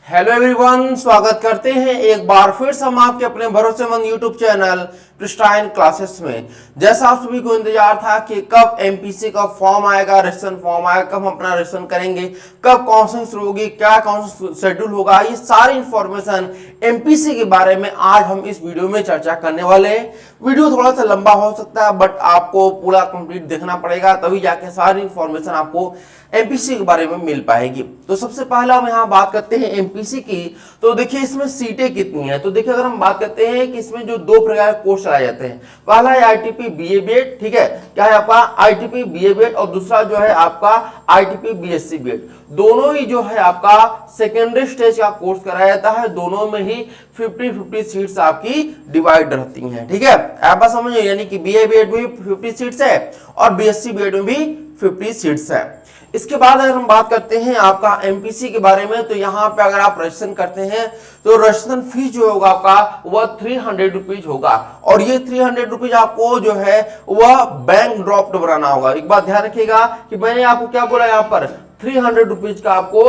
Hello everyone, स्वागत करते हैं एक बार फिर से हम आपके अपने भरोसेमंद यूट्यूब चैनल प्रिस्टाइन क्लासेस में। जैसा आप सभी को इंतजार था कि कब एमपीसी का फॉर्म आएगा, रजिस्ट्रेशन फॉर्म आएगा, कब हम अपना रजिस्ट्रेशन करेंगे, कब काउंसलिंग शुरू होगी, क्या काउंसलिंग शेड्यूल होगा, ये सारी इंफॉर्मेशन एमपीसी के बारे में आज हम इस वीडियो में चर्चा करने वाले हैं। वीडियो थोड़ा सा लंबा हो सकता है बट आपको पूरा कंप्लीट देखना पड़ेगा, तभी जाके सारी इंफॉर्मेशन आपको एमपीसी के बारे में मिल पाएगी। तो सबसे पहला हम यहाँ बात करते हैं एमपीसी की। तो देखिए इसमें सीटें कितनी हैं। तो देखिए अगर हम बात करते हैं कि इसमें जो दो प्रकार के कोर्स चलाए जाते हैं, पहला है आईटीपी बीए बीएड, ठीक है, क्या है आपका आईटीपी बीए बीएड, और दूसरा जो है आपका आईटीपी बीएससी बीएड। दोनों ही जो है आपका सेकेंडरी स्टेज का कोर्स कराया जाता है। दोनों में ही 50-50 सीट्स आपकी डिवाइड रहती हैं, ठीक है। आप बात समझिए, यानी कि बीए बीएड में भी 50 सीट्स है और बीएससी बीएड में भी 50 सीट्स है। इसके बाद अगर हम बात करते हैं आपका एमपीसी के बारे में, तो यहाँ पे अगर आप रजिस्ट्रेशन करते हैं तो रजिस्ट्रेशन फीस जो होगा आपका वह 300 रुपीज होगा, और ये 300 रुपीज आपको जो है वह बैंक ड्रॉप्ड बनाना होगा। एक बात ध्यान रखिएगा कि मैंने आपको क्या बोला, यहाँ पर 300 रुपीज का आपको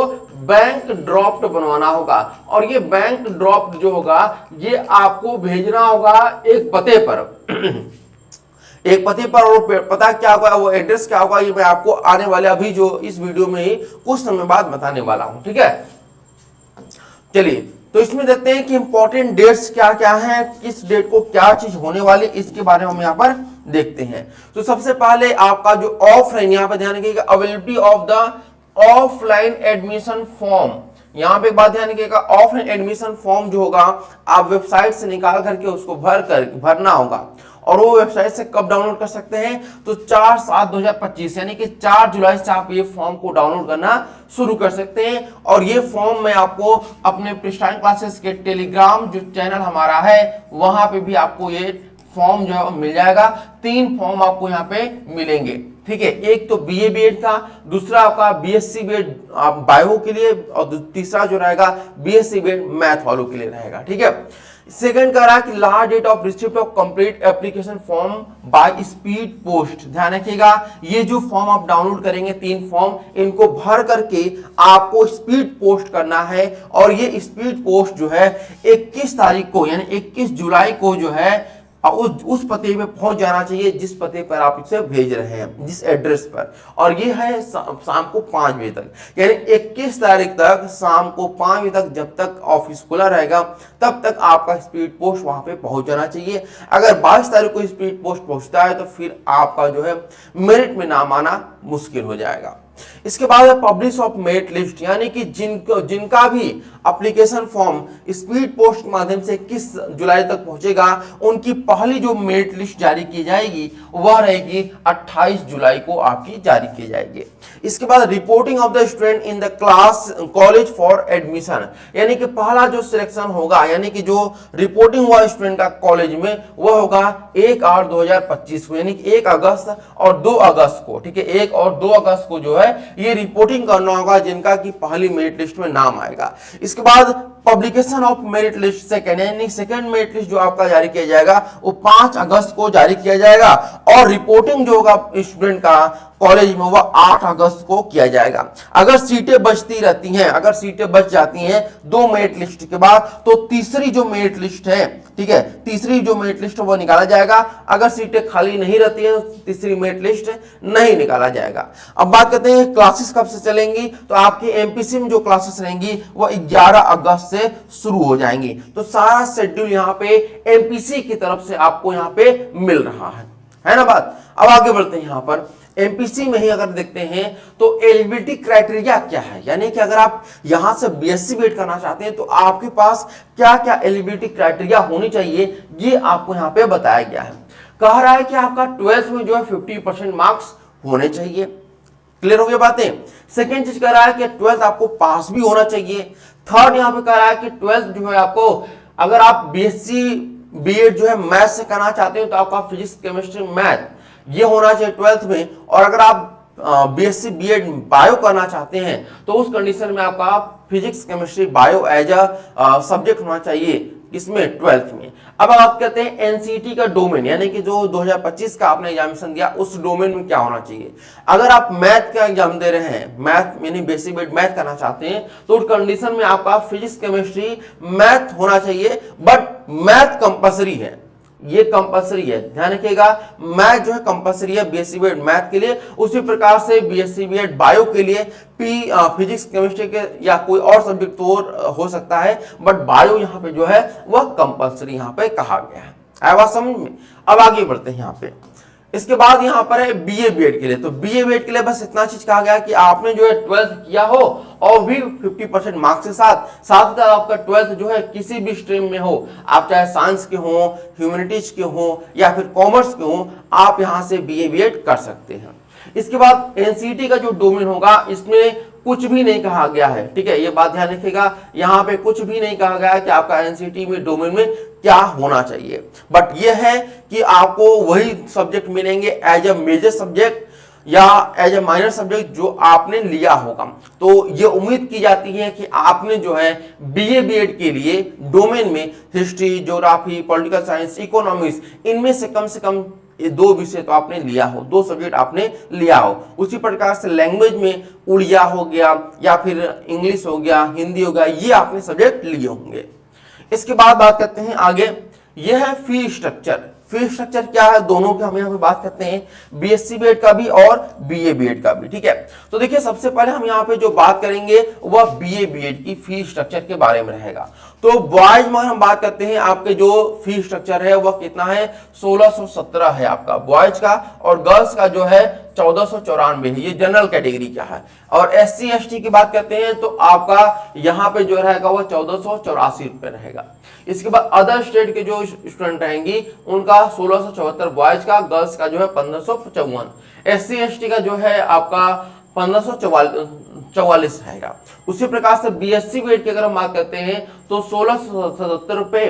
बैंक ड्रॉप्ड बनवाना होगा, और ये बैंक ड्रॉप्ड जो होगा ये आपको भेजना होगा एक पते पर एक पते पर। और पता क्या होगा, वो एड्रेस क्या होगा, ये मैं आपको आने वाले अभी जो इस वीडियो में ही कुछ समय बाद बताने वाला हूं, ठीक है। चलिए तो इसमें देखते हैं कि इंपॉर्टेंट डेट्स क्या क्या हैं, किस डेट को क्या चीज होने वाली, इसके बारे में हम यहाँ पर देखते हैं। तो सबसे पहले आपका जो ऑफलाइन, यहाँ पर ध्यान रखिएगा, availability of the offline admission form. यहाँ पे एक बात ध्यान रखिएगा, ऑफलाइन एडमिशन फॉर्म जो होगा आप वेबसाइट से निकाल करके उसको भरना होगा, और वो वेबसाइट से कब डाउनलोड कर सकते हैं, तो 4/7/2025 यानी कि 4 जुलाई से आप ये फॉर्म को डाउनलोड करना शुरू कर सकते हैं। और ये फॉर्म मैं आपको अपने प्रिस्टाइन क्लासेस के टेलीग्राम जो चैनल हमारा है वहां पे भी आपको ये फॉर्म जो है मिल जाएगा। 3 फॉर्म आपको यहाँ पे मिलेंगे, ठीक है। एक तो बीए बीएड का, दूसरा आपका बीएससी बीएड बायो के लिए, और तीसरा जो रहेगा बीएससी बीएड मैथ वालों के लिए रहेगा, ठीक है। सेकंड कह रहा है कि last date of receipt of complete application form by speed post. ध्यान रखिएगा, ये जो फॉर्म आप डाउनलोड करेंगे 3 फॉर्म, इनको भर करके आपको स्पीड पोस्ट करना है, और ये स्पीड पोस्ट जो है 21 तारीख को यानी 21 जुलाई को जो है उस पते पे पहुंच जाना चाहिए जिस पते पर आप इसे भेज रहे हैं, जिस एड्रेस पर। और ये है शाम को 5 बजे तक, यानी 21 तारीख तक शाम को 5 बजे तक, जब तक ऑफिस खुला रहेगा तब तक आपका स्पीड पोस्ट वहां पे पहुंच जाना चाहिए। अगर 22 तारीख को स्पीड पोस्ट पहुंचता है तो फिर आपका जो है मेरिट में नाम आना मुश्किल हो जाएगा। इसके बाद है पब्लिश ऑफ मेरिट लिस्ट, यानी कि जिनका भी एप्लीकेशन फॉर्म स्पीड पोस्ट के माध्यम से 21 जुलाई तक पहुंचेगा, उनकी पहली जो मेरिट लिस्ट जारी की जाएगी वह रहेगी 28 जुलाई को आपकी जारी की जाएगी। इसके बाद reporting of the student in the class college for admission, यानी कि पहला जो सिलेक्शन होगा, यानी कि जो रिपोर्टिंग हुआ स्टूडेंट का कॉलेज में, वह होगा 1/8/2025 को, यानी कि 1 अगस्त और 2 अगस्त को, ठीक है। 1 और 2 अगस्त को जो है ये रिपोर्टिंग करना होगा जिनका की पहली मेरिट लिस्ट में नाम आएगा। इसके बाद publication of merit list second, यानी सेकंड मेरिट लिस्ट जो आपका जारी किया जाएगा वो 5 अगस्त को जारी किया जाएगा, और रिपोर्टिंग जो होगा स्टूडेंट का कॉलेज में वह 8 अगस्त को किया जाएगा। अगर सीटें बचती रहती हैं, अगर सीटें बच जाती हैं 2 मेरिट लिस्ट के बाद, तो तीसरी जो मेरिट लिस्ट है, ठीक है, तीसरी जो मेरिट लिस्ट है वो निकाला जाएगा। अगर सीटें खाली नहीं रहती है तो तीसरी मेरिट लिस्ट नहीं निकाला जाएगा। अब बात करते हैं क्लासेस कब से चलेंगी। तो आपकी एमपीसी में जो क्लासेस रहेंगी वो 11 अगस्त से शुरू हो जाएंगी। तो सारा शेड्यूल यहाँ पे एमपीसी की तरफ से आपको यहाँ पे मिल रहा है ना बात। अब आगे बढ़ते हैं, यहाँ पर एमपीसी में ही अगर देखते हैं तो एलिजिबिलिटी क्राइटेरिया क्या है, यानी कि अगर आप यहां से बीएससी बीएड करना चाहते हैं तो आपके पास क्या क्या एलिजिबिलिटी क्राइटेरिया होनी चाहिए, ये आपको यहाँ पे बताया गया है। कह रहा है कि आपका 12th में जो है 50% मार्क्स होने चाहिए। क्लियर हो गया बातें। सेकेंड चीज कह रहा है कि 12th आपको पास भी होना चाहिए। थर्ड यहाँ पे कह रहा है कि 12th जो है आपको, अगर आप बीएससी बीएड जो है मैथ से करना चाहते हो तो आपका फिजिक्स केमिस्ट्री मैथ ये होना चाहिए 12th में। और अगर आप बीएससी बीएड बायो करना चाहते हैं तो उस कंडीशन में आपका physics chemistry bio as a subject होना चाहिए इसमें 12th में। अब बात करते हैं एनसीईटी का डोमेन, यानी कि जो 2025 का आपने एग्जामिनेशन दिया उस डोमेन में क्या होना चाहिए। अगर आप मैथ का एग्जाम दे रहे हैं, मैथ यानी बेसिक बेड मैथ करना चाहते हैं तो उस कंडीशन में आपका फिजिक्स केमिस्ट्री मैथ होना चाहिए, बट मैथ कंपलसरी है, ये कंपलसरी है, ध्यान रखिएगा। मैथ जो है कंपलसरी है बीएससी बीएड मैथ के लिए, उसी प्रकार से बीएससी बीएड बायो के लिए फिजिक्स केमिस्ट्री के या कोई और सब्जेक्ट तो हो सकता है, बट बायो यहाँ पे जो है वह कंपलसरी यहाँ पे कहा गया है। आया बात समझ में। अब आगे बढ़ते हैं यहाँ पे। इसके बाद यहाँ पर है बीए बीएड के लिए, तो बीए बीएड के लिए बस इतना चीज कहा गया कि आपने जो है 12th किया हो और भी 50% मार्क्स के साथ साथ आपका 12th जो है किसी भी स्ट्रीम में हो, आप चाहे साइंस के हो, ह्यूमैनिटीज के हो या फिर कॉमर्स के हो, आप यहाँ से बीए बीएड कर सकते हैं। इसके बाद एनसीईटी का जो डोमेन होगा इसमें कुछ भी नहीं कहा गया है, ठीक है, ये बात ध्यान रखिएगा। यहाँ पे कुछ भी नहीं कहा गया है कि आपका एनसीईटी में डोमेन में क्या होना चाहिए, बट ये है कि आपको वही सब्जेक्ट मिलेंगे एज अ मेजर सब्जेक्ट या एज ए माइनर सब्जेक्ट जो आपने लिया होगा। तो ये उम्मीद की जाती है कि आपने जो है बीए बीएड के लिए डोमेन में history, geography, political science, economics, इनमें से कम ये 2 विषय तो आपने लिया हो, 2 सब्जेक्ट आपने लिया हो। उसी प्रकार से लैंग्वेज में उड़िया हो गया या फिर इंग्लिश हो गया, हिंदी हो गया, ये आपने सब्जेक्ट लिए होंगे। इसके बाद बात करते हैं आगे, यह है फी स्ट्रक्चर। फी स्ट्रक्चर क्या है, दोनों की हम यहाँ पे बात करते हैं, बीएससी बीएड का भी और बीए बीएड का भी, ठीक है। तो देखिए सबसे पहले हम यहाँ पे जो बात करेंगे वह बीए बीएड की फी स्ट्रक्चर के बारे में रहेगा। तो बॉयज में हम बात करते हैं, आपके जो फी स्ट्रक्चर है वह कितना है, 1617 है आपका बॉयज का, और गर्ल्स का जो है 1494 है, ये जनरल कैटेगरी का है। और एससी एसटी की बात करते हैं तो आपका यहाँ पे जो रहेगा वह 1484 रुपए रहेगा। इसके बाद अदर स्टेट के जो स्टूडेंट रहेंगी उनका 1674 बॉयज का, गर्ल्स का जो है 1555, एससी एसटी का जो है आपका 1544 रहेगा। उसी प्रकार से बीएससी बीएड की अगर हम बात करते हैं तो 1677 रुपए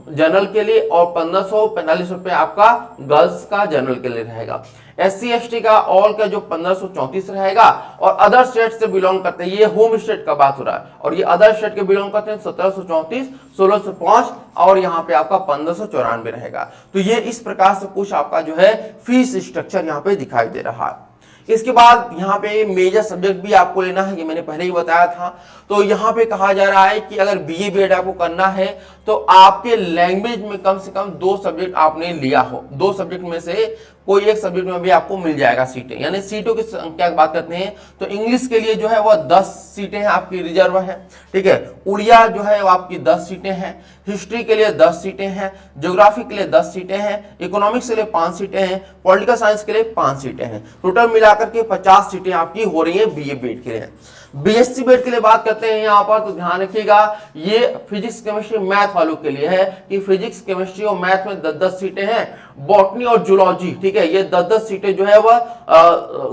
जनरल के लिए और 1545 रुपए आपका गर्ल्स का जनरल के लिए रहेगा। एससी एसटी का ऑल का जो 1534 रहेगा, और अदर स्टेट से बिलोंग करते हैं, ये होम स्टेट का बात हो रहा है, और ये अदर स्टेट के बिलोंग करते हैं 1734, 1605 और यहाँ पे आपका 1594 रहेगा। तो ये इस प्रकार से कुछ आपका जो है फीस स्ट्रक्चर यहाँ पे दिखाई दे रहा है। इसके बाद यहाँ पे मेजर सब्जेक्ट भी आपको लेना है, ये मैंने पहले ही बताया था। तो यहाँ पे कहा जा रहा है कि अगर बीए बीएड आपको करना है तो आपके लैंग्वेज में कम से कम 2 सब्जेक्ट आपने लिया हो, 2 सब्जेक्ट में से कोई एक सब्जेक्ट में भी आपको मिल जाएगा सीटें। यानी सीटों की संख्या की बात करते हैं तो इंग्लिश के लिए जो है वह 10 सीटें हैं आपकी रिजर्व है, ठीक है। उड़िया जो है वो आपकी 10 सीटें हैं, हिस्ट्री के लिए 10 सीटें हैं, ज्योग्राफी के लिए 10 सीटें हैं, इकोनॉमिक्स के लिए 5 सीटें हैं, पॉलिटिकल साइंस के लिए 5 सीटें हैं। टोटल मिलाकर के 50 सीटें आपकी हो रही है बीए बीएड के लिए। बीएससी बीएड के लिए बात करते हैं यहाँ पर, तो ध्यान रखिएगा ये फिजिक्स केमिस्ट्री मैथ वालों के लिए है कि फिजिक्स केमिस्ट्री और मैथ में 10-10 सीटें हैं। बॉटनी और जूलॉजी, ठीक है, ये 10-10 सीटें जो है वह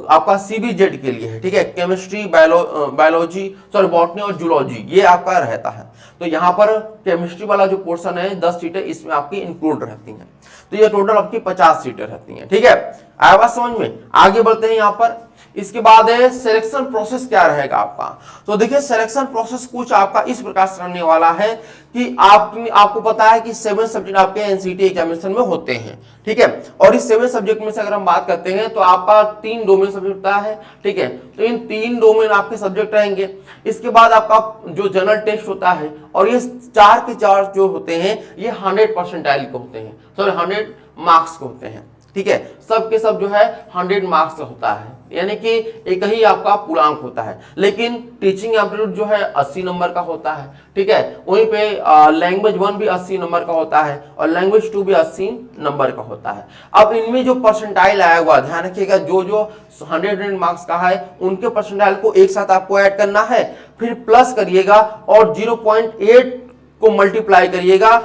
आपका सीबीजेड के लिए है, ठीक है। केमिस्ट्री, बायोलॉजी, सॉरी बॉटनी और जूलॉजी ये आपका रहता है। तो यहाँ पर केमिस्ट्री वाला जो पोर्शन है 10 सीटें इसमें आपकी इंक्लूड रहती हैं। तो ये टोटल आपकी 50 सीटें रहती हैं, ठीक है। आया बात समझ में। आगे बढ़ते हैं यहाँ पर। इसके बाद है सिलेक्शन प्रोसेस क्या रहेगा आपका। तो देखिए सिलेक्शन प्रोसेस कुछ आपका इस प्रकार से रहने वाला है कि आपको पता है कि 7 सब्जेक्ट आपके एनसीईटी एग्जामिनेशन में होते हैं, ठीक है। और इस 7 सब्जेक्ट में से अगर हम बात करते हैं तो आपका 3 डोमेन सब्जेक्ट होता है, ठीक है। तो इन 3 डोमेन आपके सब्जेक्ट रहेंगे। इसके बाद आपका जो जनरल टेस्ट होता है, और ये 4 के 4 जो होते हैं ये 100 परसेंटाइल के होते हैं, सॉरी 100 मार्क्स के होते हैं, ठीक है। सब के सब जो है 100 मार्क्स का होता है, यानी कि एक ही आपका पूर्णांक होता है। लेकिन टीचिंग एप्टीट्यूड जो है 80 नंबर का होता है, ठीक है। वहीं पे लैंग्वेज 1 भी 80 नंबर का होता है और लैंग्वेज 2 भी 80 नंबर का होता है। अब इनमें जो परसेंटाइल आया हुआ ध्यान रखिएगा, जो 100 मार्क्स का है उनके परसेंटाइल को एक साथ आपको ऐड करना है, फिर प्लस करिएगा और 0.8 को मल्टीप्लाई करिएगा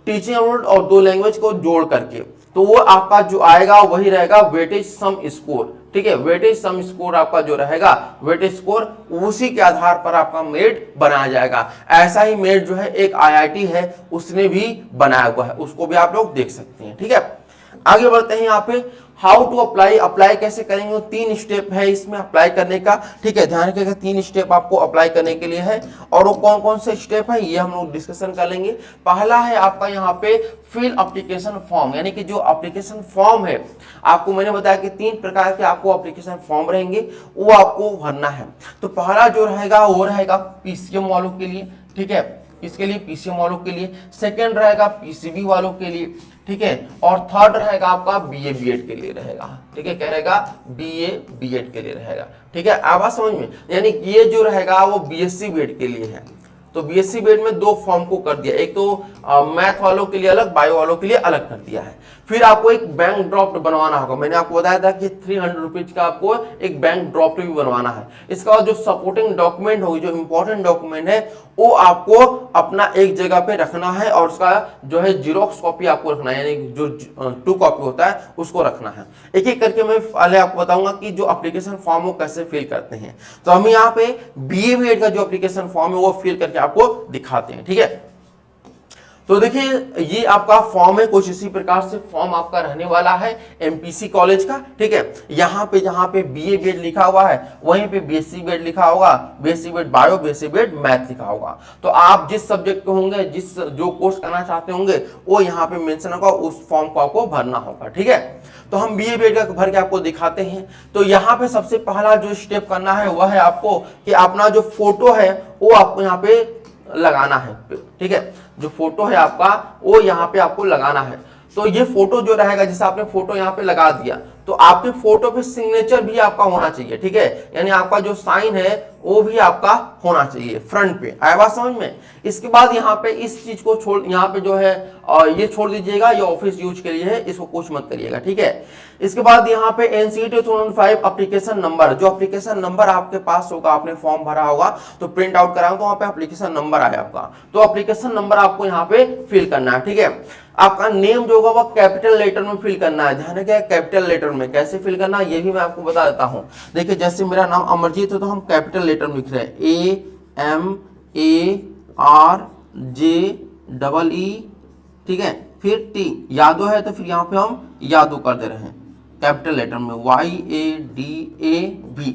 टीचिंग एप्टीट्यूड और 2 लैंग्वेज को जोड़ करके, तो वो आपका जो आएगा वही रहेगा वेटेज सम स्कोर, ठीक है। वेटेज सम स्कोर आपका जो रहेगा वेटेज स्कोर, उसी के आधार पर आपका मेरिट बनाया जाएगा। ऐसा ही मेरिट जो है एक आईआईटी है उसने भी बनाया हुआ है, उसको भी आप लोग देख सकते हैं, ठीक है। आगे बढ़ते हैं यहाँ पे। हाउ टू अप्लाई, अप्लाई कैसे करेंगे, वो 3 स्टेप है इसमें अप्लाई करने का। ठीक है, ध्यान रखिएगा 3 स्टेप आपको अप्लाई करने के लिए है, और वो कौन कौन से स्टेप है ये हम लोग डिस्कशन कर लेंगे। पहला है आपका यहाँ पे फिल एप्लीकेशन फॉर्म, यानी कि जो एप्लीकेशन फॉर्म है, आपको मैंने बताया कि 3 प्रकार के आपको एप्लीकेशन फॉर्म रहेंगे, वो आपको भरना है। तो पहला जो रहेगा वो रहेगा पीसीएम वालों के लिए, ठीक है, इसके लिए पीसीएम वालों के लिए। सेकंड रहेगा पीसीबी वालों के लिए, ठीक है, और थर्ड रहेगा आपका बीए बीएड के लिए रहेगा। ठीक है, क्या रहेगा, बीए बीएड के लिए रहेगा। ठीक है, आवाज समझ में, यानी ये जो रहेगा वो बीएससी बीएड के लिए है। तो बीएससी बीएड में 2 फॉर्म को कर दिया, एक तो मैथ वालों के लिए अलग, बायो वालों के लिए अलग कर दिया है। फिर आपको एक बैंक ड्राफ्ट बनवाना होगा, मैंने आपको बताया था कि 300 रुपीज का आपको एक बैंक ड्राफ्ट भी बनवाना है। इसका बाद जो सपोर्टिंग डॉक्यूमेंट होगी, जो इंपॉर्टेंट डॉक्यूमेंट है, वो आपको अपना एक जगह पे रखना है, और उसका जो है जीरोक्स कॉपी आपको रखना है, यानी जो 2 कॉपी होता है उसको रखना है। एक एक करके मैं पहले आपको बताऊंगा कि जो एप्लीकेशन फॉर्म वो कैसे फिल करते हैं। तो हम यहाँ पे बीए बीएड का जो एप्लीकेशन फॉर्म है वो फिल करके आपको दिखाते हैं। ठीक है, तो देखिए ये आपका फॉर्म है, कुछ इसी प्रकार से फॉर्म आपका रहने वाला है एमपीसी कॉलेज का। ठीक है, यहाँ पे जहाँ पे बीए बीएड लिखा हुआ है वहीं पे बीएससी बीएड लिखा होगा, BSc BEd bio, BSc BEd math लिखा होगा। तो आप जिस सब्जेक्ट के होंगे, जिस जो कोर्स करना चाहते होंगे, वो यहाँ पे मेंशन होगा, उस फॉर्म को आपको भरना होगा। ठीक है, तो हम बीए बीएड का भर के आपको दिखाते हैं। तो यहाँ पे सबसे पहला जो स्टेप करना है वह है आपको कि अपना जो फोटो है वो आपको यहाँ पे लगाना है। ठीक है, जो फोटो है आपका वो यहाँ पे आपको लगाना है। तो ये फोटो जो रहेगा, जैसे आपने फोटो यहाँ पे लगा दिया, तो आपके फोटो पे सिग्नेचर भी आपका होना चाहिए। ठीक है, यानी आपका जो साइन है वो भी आपका होना चाहिए फ्रंट पे। आया बात समझ में। इसके बाद यहाँ पे इस चीज को छोड़, यहाँ पे जो है ये छोड़ दीजिएगा, ये ऑफिस यूज के लिए है, इसको कुछ मत करिएगा। ठीक है, इसके बाद यहाँ पे एनसीईटी 2005 एप्लीकेशन नंबर, जो एप्लीकेशन नंबर आपके पास होगा, आपने फॉर्म भरा होगा तो प्रिंट आउट कराओ, तो वहाँ पे एप्लीकेशन नंबर आया आपका, तो एप्लीकेशन नंबर आपको यहाँ पे फिल करना है। ठीक है, आपका नेम जो होगा वो कैपिटल लेटर में फिल करना है। ध्यान रखिए कैपिटल लेटर में कैसे फिल करना है ये भी मैं आपको बता देता हूँ। देखिए जैसे मेरा नाम अमरजीत है तो हम कैपिटल लेटर में लिख रहे हैं AMARJEE, ठीक है, फिर टी, यादव है तो फिर यहाँ पे हम यादव कर दे रहे हैं कैपिटल लेटर में YADAV।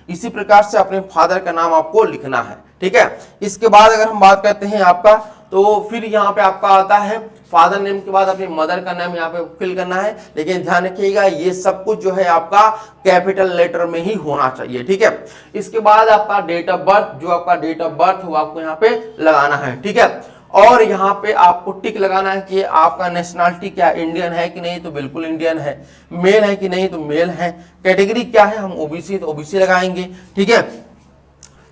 इसी प्रकार से अपने फादर का नाम आपको लिखना है। ठीक है, इसके बाद अगर हम बात करते हैं आपका, तो फिर यहाँ पे आपका आता है फादर नेम के बाद अपने मदर का नाम यहाँ पे फिल करना है। लेकिन ध्यान रखिएगा ये सब कुछ जो है आपका कैपिटल लेटर में ही होना चाहिए। ठीक है, इसके बाद आपका डेट ऑफ बर्थ, जो आपका डेट ऑफ बर्थ वो आपको यहाँ पे लगाना है। ठीक है, और यहाँ पे आपको टिक लगाना है कि आपका नेशनलिटी क्या, इंडियन है कि नहीं, तो बिल्कुल इंडियन है। मेल है कि नहीं, तो मेल है। कैटेगरी क्या है, हम ओबीसी, तो ओबीसी लगाएंगे। ठीक है,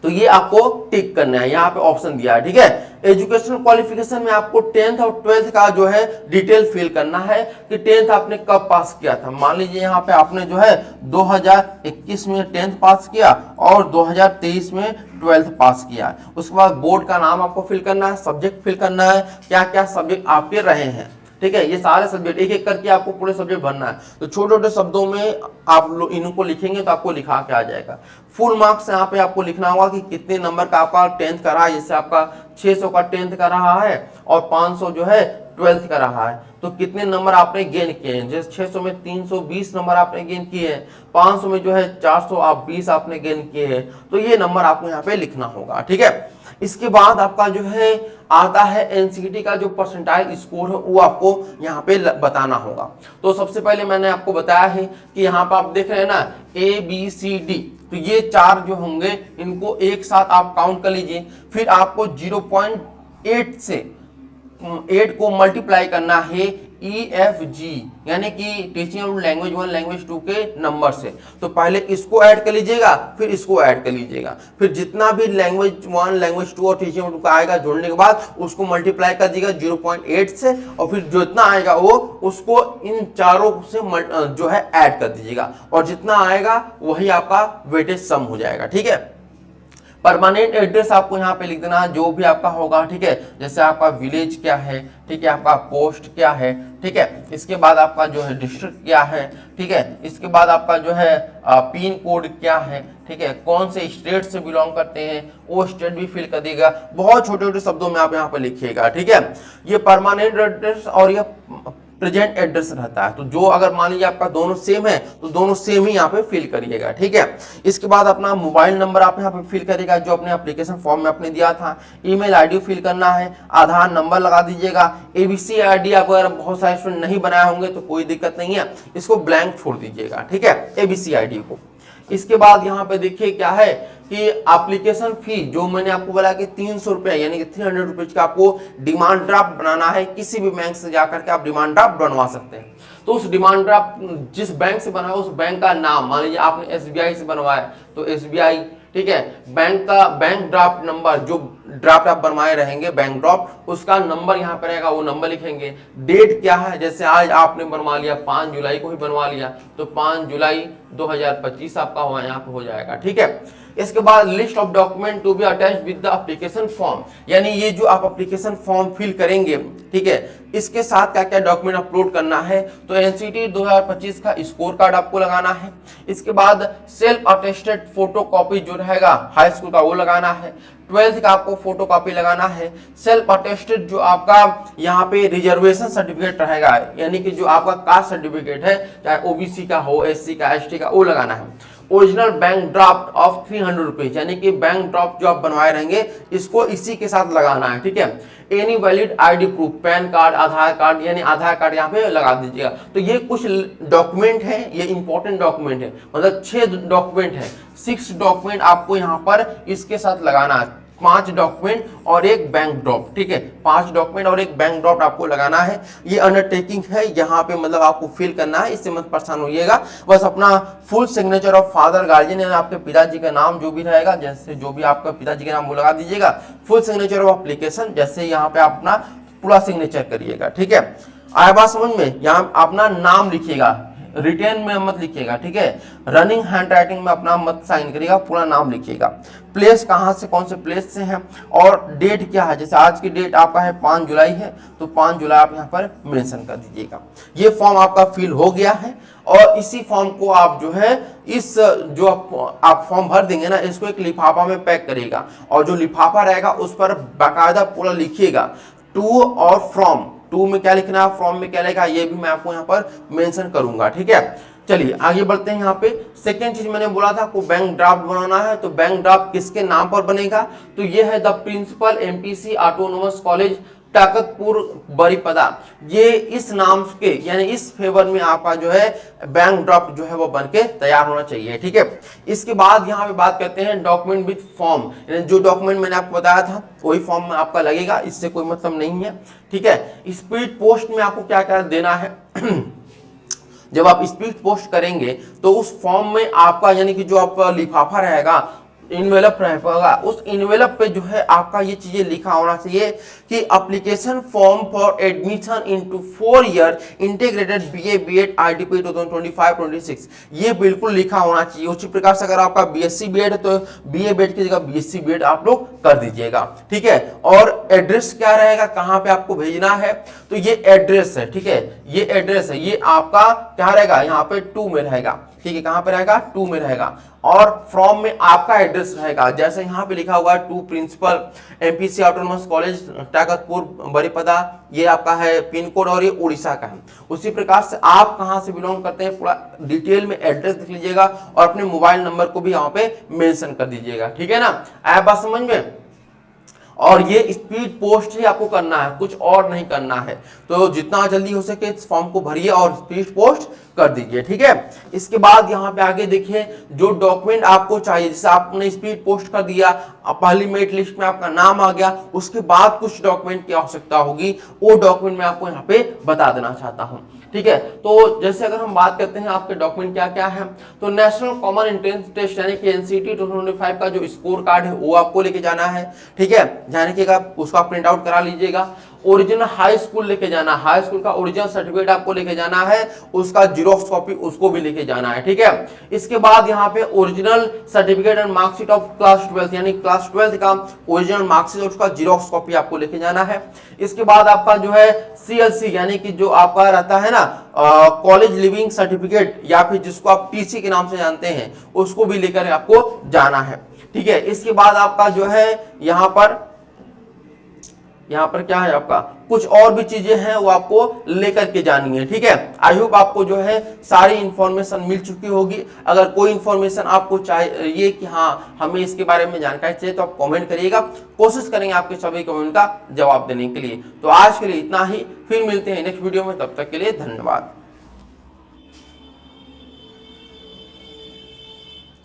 तो ये आपको टिक करना है, यहाँ पे ऑप्शन दिया है। ठीक है, एजुकेशनल क्वालिफिकेशन में आपको 10th और 12th का जो है डिटेल फिल करना है कि 10th आपने कब पास किया था। मान लीजिए यहाँ पे आपने जो है 2021 में 10th पास किया और 2023 में 12th पास किया। उसके बाद बोर्ड का नाम आपको फिल करना है, सब्जेक्ट फिल करना है, क्या क्या सब्जेक्ट आपके रहे हैं। ठीक है, ये सारे सब्जेक्ट एक एक करके आपको पूरे सब्जेक्ट भरना है। तो छोटे छोटे शब्दों में आप लोग इनको लिखेंगे तो आपको लिखा के आ जाएगा। फुल मार्क्स यहाँ पे आपको लिखना होगा कि कितने नंबर का आपका 10th का रहा है। जैसे आपका 600 का 10th का रहा है और 500 जो है 12th का रहा है, तो कितने नंबर आपने गेन किए हैं। जैसे 600 में 320 नंबर आपने गेन किए हैं, 500 में जो है 420 आपने गेन किए हैं, तो ये नंबर आपको यहाँ पे लिखना होगा। ठीक है, इसके बाद आपका जो है आता है एनसीईटी का जो परसेंटाइल स्कोर है वो आपको यहाँ पे बताना होगा। तो सबसे पहले मैंने आपको बताया है कि यहाँ पे आप देख रहे हैं ना ABCD, तो ये 4 जो होंगे इनको एक साथ आप काउंट कर लीजिए। फिर आपको 0.8 से 8 को मल्टीप्लाई करना है EFG, यानी कि टीचिंग लैंग्वेज 1 लैंग्वेज 2 के नंबर से। तो पहले इसको ऐड कर लीजिएगा, फिर इसको ऐड कर लीजिएगा, फिर जितना भी लैंग्वेज 1 लैंग्वेज 2 और टीचिंग 2 का आएगा जोड़ने के बाद उसको मल्टीप्लाई कर दीजिएगा 0.8 से, और फिर जितना आएगा वो उसको इन चारों से जो है ऐड कर दीजिएगा, और जितना आएगा वही आपका वेटेज सम हो जाएगा। ठीक है, परमानेंट एड्रेस आपको यहाँ पे लिख देना है जो भी आपका होगा। ठीक है, जैसे आपका विलेज क्या है, ठीक है, आपका पोस्ट क्या है, ठीक है, इसके बाद आपका जो है डिस्ट्रिक्ट क्या है, ठीक है, इसके बाद आपका जो है पिन कोड क्या है, ठीक है, कौन से स्टेट से बिलोंग करते हैं वो स्टेट भी फिल कर देगा। बहुत छोटे छोटे शब्दों में आप यहाँ पे लिखिएगा। ठीक है, ये परमानेंट एड्रेस और ये प्रेजेंट एड्रेस रहता है। तो जो अगर मान लीजिए आपका दोनों सेम है तो दोनों सेम ही यहाँ पे फिल करिएगा, ठीक है। इसके बाद अपना मोबाइल नंबर आप यहाँ पे फिल करिएगा जो अपने एप्लीकेशन फॉर्म में आपने दिया था। ईमेल आईडी फिल करना है, आधार नंबर लगा दीजिएगा। एबीसी आईडी अगर बहुत सारे स्टूडेंट नहीं बनाए होंगे तो कोई दिक्कत नहीं है, इसको ब्लैंक छोड़ दीजिएगा, ठीक है, एबीसी आईडी को। इसके बाद यहाँ पे देखिए क्या है कि एप्लीकेशन फी जो मैंने आपको बोला कि 300 रुपए यानी कि 300 रुपीज का आपको डिमांड ड्राफ्ट बनाना है। किसी भी बैंक से जाकर के आप डिमांड ड्राफ्ट बनवा सकते हैं। तो उस डिमांड ड्राफ्ट जिस बैंक से बनाया उस बैंक का नाम, मान लीजिए आपने एसबीआई से बनवाया तो एसबीआई, ठीक है, बैंक का बैंक ड्राफ्ट नंबर, जो ड्राफ्ट आप बनवाए रहेंगे बैंक ड्राफ्ट, उसका नंबर यहाँ पे रहेगा, वो नंबर लिखेंगे। डेट क्या है, जैसे आज आपने बनवा लिया 5 जुलाई को ही बनवा लिया तो 5 जुलाई 2025 आपका हुआ यहाँ पे हो जाएगा, ठीक है। इसके बाद list of document to be attached with the application form, यानी ये जो आप एप्लीकेशन फॉर्म फिल करेंगे, ठीक है, इसके साथ क्या क्या डॉक्यूमेंट अपलोड करना है। तो एनसीटी 2025 का स्कोर कार्ड आपको लगाना है। इसके बाद सेल्फ अटेस्टेड फोटो कॉपी जो रहेगा हाई स्कूल का वो लगाना है। 12th का आपको फोटो कॉपी लगाना है। सेल्फ अटेस्टेड जो आपका यहाँ पे रिजर्वेशन सर्टिफिकेट रहेगा, यानी कि जो आपका कास्ट सर्टिफिकेट है, चाहे ओबीसी का हो, एससी का, एसटी का, वो लगाना है। Original bank draft of 300 rupees, यानी कि बैंक ड्राफ्ट जो आप बनवाए रहेंगे इसको इसी के साथ लगाना है, ठीक है। Any valid ID proof, PAN card, Aadhaar card, यानी आधार कार्ड यहाँ पे लगा दीजिएगा। तो ये कुछ डॉक्यूमेंट है, ये इंपॉर्टेंट डॉक्यूमेंट है, मतलब 6 डॉक्यूमेंट है, 6 डॉक्यूमेंट आपको यहाँ पर इसके साथ लगाना है। 5 डॉक्यूमेंट और एक बैंक ड्राफ्ट, ठीक है, 5 डॉक्यूमेंट और एक बैंक ड्राफ्ट आपको लगाना है। ये अंडरटेकिंग है, यहाँ पे मतलब आपको फिल करना है, इससे मत परेशान होइएगा। बस अपना full signature of father guardian, यानी आपके पिताजी का नाम जो भी रहेगा, जैसे जो भी आपका पिताजी का नाम वो लगा दीजिएगा। फुल सिग्नेचर ऑफ एप्लीकेशन, जैसे यहाँ पे अपना पूरा सिग्नेचर करिएगा, ठीक है। आया बात समझ में? यहाँ अपना नाम लिखिएगा, रिटेन में मत लिखिएगा, ठीक है। रनिंग हैंड राइटिंग में अपना मत साइन करिएगा, पूरा नाम लिखिएगा। प्लेस कहाँ से, कौन से प्लेस से है, और डेट क्या है, जैसे आज की डेट आपका है 5 जुलाई है तो 5 जुलाई आप यहाँ पर मेंशन कर दीजिएगा। ये फॉर्म आपका फिल हो गया है और इसी फॉर्म को आप जो है इस जो आप फॉर्म भर देंगे ना, इसको एक लिफाफा में पैक करिएगा और जो लिफाफा रहेगा उस पर बाकायदा पूरा लिखिएगा टू और फ्रॉम। टू में क्या लिखना है, फ्रॉम में क्या लिखा है, ये भी मैं आपको यहाँ पर मेंशन करूंगा, ठीक है। चलिए आगे बढ़ते हैं। यहाँ पे सेकेंड चीज मैंने बोला था को बैंक ड्राफ्ट बनाना है, तो बैंक ड्राफ्ट किसके नाम पर बनेगा, तो ये है the principal MPC autonomous college Takatpur Baripada. ये इस नाम के यानी इस फेवर में आपका जो है बैंक ड्राफ्ट जो है वो बनके तैयार होना चाहिए, ठीक है। इसके बाद यहाँ पे बात करते हैं डॉक्यूमेंट विद फॉर्म, यानी जो डॉक्यूमेंट मैंने आपको बताया था वही फॉर्म में आपका लगेगा, इससे कोई मतलब नहीं है, ठीक है। स्पीड पोस्ट में आपको क्या क्या देना है जब आप स्पीड पोस्ट करेंगे तो उस फॉर्म में आपका यानी कि जो आपका लिफाफा रहेगा, इनवेलप रहेगा, उस इनवेलप पे जो है आपका ये चीजें लिखा होना चाहिए कि application form for admission into 4 year integrated BA BEd IDP 2025-26, ये बिल्कुल लिखा होना चाहिए। उसी प्रकार से अगर आपका बीएससी बीएड है तो बीए बीएड की जगह बीएससी बीएड आप लोग कर दीजिएगा, ठीक है। और एड्रेस क्या रहेगा, कहाँ पे आपको भेजना है, तो ये एड्रेस है, ठीक है, ये एड्रेस है, ये आपका क्या रहेगा, यहाँ पे 2 में रहेगा, ठीक है, कहां पे रहेगा, 2 में रहेगा। और फ्रॉम में आपका एड्रेस रहेगा, जैसे यहां पे लिखा हुआ है 2 principal MPC autonomous college Takatpur Baripada, ये आपका है पिन कोड और ये उड़ीसा का है। उसी प्रकार से आप कहां से बिलोंग करते हैं पूरा डिटेल में एड्रेस लिख लीजिएगा और अपने मोबाइल नंबर को भी यहाँ पे मेंशन कर दीजिएगा, ठीक है ना। आया बात समझ में? और ये स्पीड पोस्ट ही आपको करना है, कुछ और नहीं करना है। तो जितना जल्दी हो सके इस फॉर्म को भरिए और स्पीड पोस्ट कर दीजिए, ठीक है। इसके बाद यहाँ पे आगे देखिए जो डॉक्यूमेंट आपको चाहिए, जैसे आपने स्पीड पोस्ट कर दिया, पहली मेरिट लिस्ट में आपका नाम आ गया, उसके बाद कुछ डॉक्यूमेंट की आवश्यकता होगी, वो डॉक्यूमेंट मैं आपको यहाँ पे बता देना चाहता हूँ, ठीक है। तो जैसे अगर हम बात करते हैं आपके डॉक्यूमेंट क्या क्या है, तो नेशनल कॉमन एंट्रेंस टेस्ट यानी कि एनसीटी 2025 का जो स्कोर कार्ड है वो आपको लेके जाना है, ठीक है, जाने के उसका प्रिंट आउट करा लीजिएगा। ओरिजिनल हाई स्कूल लेके जाना, हाई स्कूल का ओरिजिनल सर्टिफिकेट आपको लेके जाना है, उसका जीरोक्स कॉपी उसको भी लेके जाना है, ठीक है। इसके बाद यहाँ पे original certificate and marksheet of class 12 यानी क्लास 12 का ओरिजिनल मार्कशीट और उसका जीरोक्स कॉपी आपको लेके जाना है। इसके बाद आपका जो है सीएलसी यानी कि जो आपका रहता है ना कॉलेज लिविंग सर्टिफिकेट या फिर जिसको आप टीसी के नाम से जानते हैं, उसको भी लेकर आपको जाना है, ठीक है। इसके बाद आपका जो है यहाँ पर यहाँ पर क्या है आपका कुछ और भी चीजें हैं वो आपको लेकर के जानी है। ठीक है, आई होप आपको जो है सारी इंफॉर्मेशन मिल चुकी होगी। अगर कोई इंफॉर्मेशन आपको चाहिए कि हाँ हमें इसके बारे में जानकारी चाहिए तो आप कमेंट करिएगा, कोशिश करेंगे आपके सभी कमेंट का जवाब देने के लिए। तो आज के लिए इतना ही, फिर मिलते हैं नेक्स्ट वीडियो में, तब तक के लिए धन्यवाद।